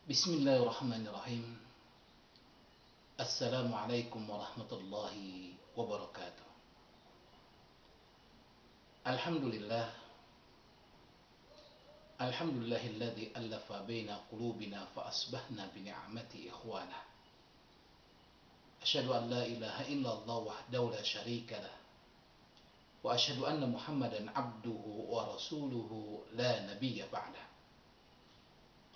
Bismillahirrahmanirrahim. Assalamualaikum warahmatullahi wabarakatuh. Alhamdulillah. Alhamdulillahilladzi allafa baina qulubina fa asbahna bi ni'mati ikhwana. Asyhadu an la ilaha illallah wahdahu la syarika lah. Wa asyhadu anna Muhammadan abduhu wa rasuluhu la nabiyya ba'dah.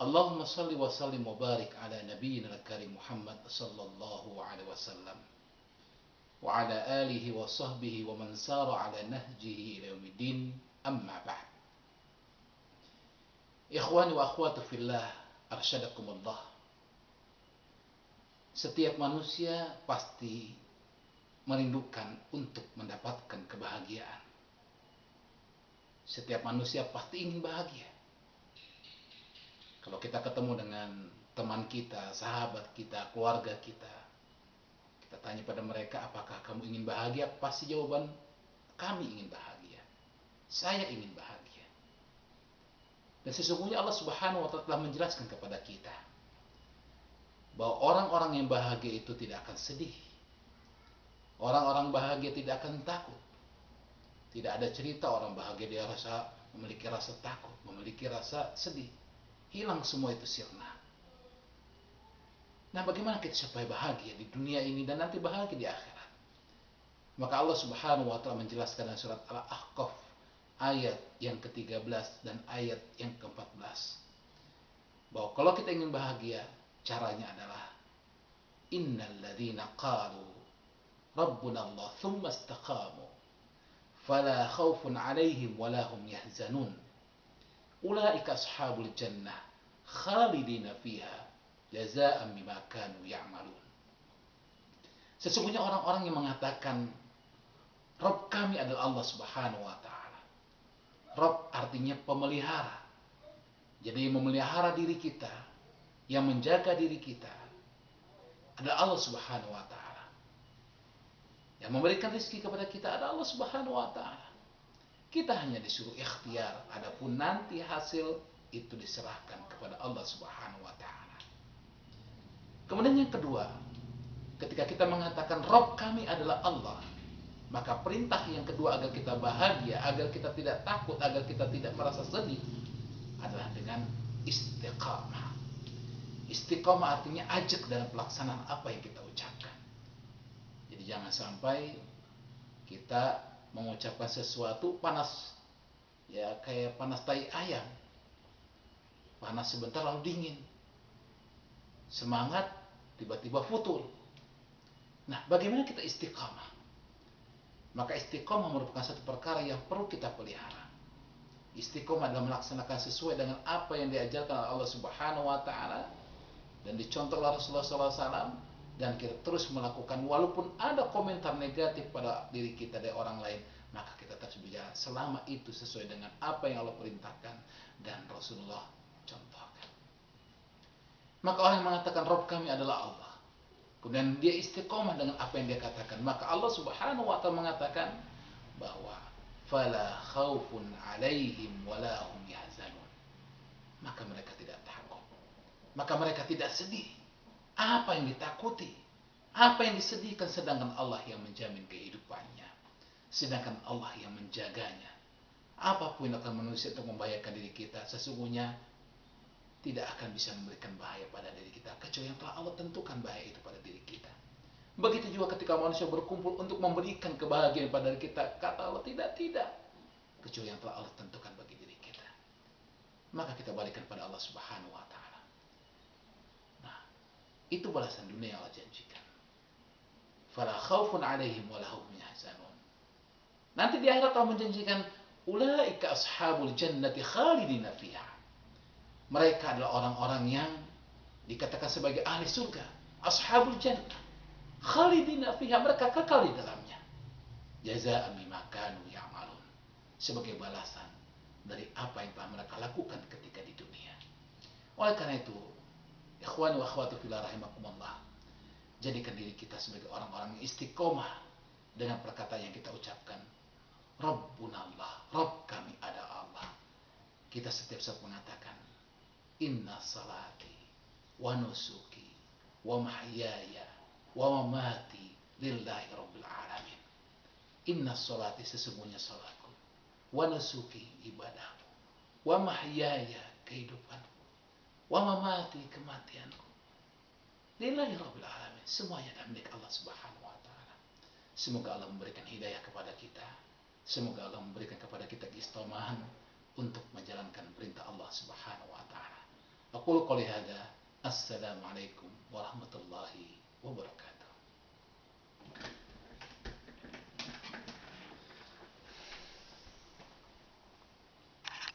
Allahumma salli wa sallim wa barik ala nabiyyina al-karim Muhammad sallallahu alaihi wasallam wa ala alihi wa sahbihi wa man sara ala nahjihi ila yaumiddin, amma ba'd. Ikhwani wa akhwati fillah, arsyadakumullah. Setiap manusia pasti merindukan untuk mendapatkan kebahagiaan. Setiap manusia pasti ingin bahagia. Kalau kita ketemu dengan teman kita, sahabat kita, keluarga kita tanya pada mereka, apakah kamu ingin bahagia? Pasti jawaban, kami ingin bahagia. Saya ingin bahagia. Dan sesungguhnya Allah Subhanahu wa Ta'ala telah menjelaskan kepada kita bahwa orang-orang yang bahagia itu tidak akan sedih. Orang-orang bahagia tidak akan takut. Tidak ada cerita orang bahagia dia memiliki rasa takut, memiliki rasa sedih. Hilang semua itu, sirna. Nah, bagaimana kita supaya bahagia di dunia ini dan nanti bahagia di akhirat? Maka Allah Subhanahu wa Ta'ala menjelaskan dalam surat Al-Ahqaf ayat yang ke-13 dan ayat yang ke-14 bahwa kalau kita ingin bahagia, caranya adalah innal ladzina qalu rabbuna Allah tsumma istaqamu fala khaufun 'alaihim wala hum yahzanun ulaika ashabul jannah khalidina fiha jazaa'an bima kanu ya'malun. Sesungguhnya orang-orang yang mengatakan Rabb kami adalah Allah Subhanahu wa Ta'ala. Rabb artinya pemelihara. Jadi yang memelihara diri kita, yang menjaga diri kita adalah Allah Subhanahu wa Ta'ala. Yang memberikan rezeki kepada kita adalah Allah Subhanahu wa Ta'ala. Kita hanya disuruh ikhtiar, adapun nanti hasil itu diserahkan kepada Allah Subhanahu wa Ta'ala. Kemudian yang kedua, ketika kita mengatakan Rabb kami adalah Allah, maka perintah yang kedua agar kita bahagia, agar kita tidak takut, agar kita tidak merasa sedih adalah dengan istiqamah. Istiqamah artinya ajak dalam pelaksanaan apa yang kita ucapkan. Jadi jangan sampai kita mengucapkan sesuatu panas, ya kayak panas tai ayam, panas sebentar lalu dingin, semangat tiba-tiba futur. Nah, bagaimana kita istiqamah? Maka istiqamah merupakan satu perkara yang perlu kita pelihara. Istiqamah adalah melaksanakan sesuai dengan apa yang diajarkan oleh Allah Subhanahu wa Ta'ala dan dicontoh oleh Rasulullah SAW, dan kita terus melakukan walaupun ada komentar negatif pada diri kita dari orang lain, maka kita terus berjalan selama itu sesuai dengan apa yang Allah perintahkan dan Rasulullah contohkan. Maka orang yang mengatakan Rabb kami adalah Allah, kemudian dia istiqomah dengan apa yang dia katakan, maka Allah Subhanahu wa Ta'ala mengatakan bahwa fala khaufun 'alaihim wala hum yahzanun. Maka mereka tidak takut, maka mereka tidak sedih. Apa yang ditakuti, apa yang disedihkan, sedangkan Allah yang menjamin kehidupannya, sedangkan Allah yang menjaganya. Apapun yang akan manusia untuk membahayakan diri kita, sesungguhnya tidak akan bisa memberikan bahaya pada diri kita kecuali yang telah Allah tentukan bahaya itu pada diri kita. Begitu juga ketika manusia berkumpul untuk memberikan kebahagiaan pada diri kita, kata Allah tidak kecuali yang telah Allah tentukan bagi diri kita. Maka kita balikan pada Allah Subhanahu wa Ta'ala. Nah, itu balasan dunia yang Allah janjikan. Fala khaufun 'alaihim wala hum yahzanun. Nanti di akhirat Allah menjanjikan ulaika ashabul jannati khalidina fiha. Mereka adalah orang-orang yang dikatakan sebagai ahli surga, ashabul jannah khalidina fiha, mereka kekal di dalamnya. Jazaa'an bima kanu ya'malun, sebagai balasan dari apa yang telah mereka lakukan ketika di dunia. Oleh karena itu, ikhwani wa akhwati fillah rahimakumullah, jadikan diri kita sebagai orang-orang yang istiqomah dengan perkataan yang kita ucapkan. Rabbuna Allah, Rabb kami ada Allah. Kita setiap saat mengatakan inna salati wa nusuki wa mahyaya wa mamati lillahi rabbil alamin. Inna sholati, sesungguhnya salatku, wa nusuki, ibadahku, wa mahyaya, kehidupanku, wa mamati, kematianku, lillahi rabbil alamin, semuanya adalah milik Allah Subhanahu wa taala. Semoga Allah memberikan hidayah kepada kita. Semoga Allah memberikan kepada kita keistiqomahan untuk menjalankan perintah Allah Subhanahu wa taala. Aqulu qouli hadza, assalamualaikum warahmatullahi wabarakatuh.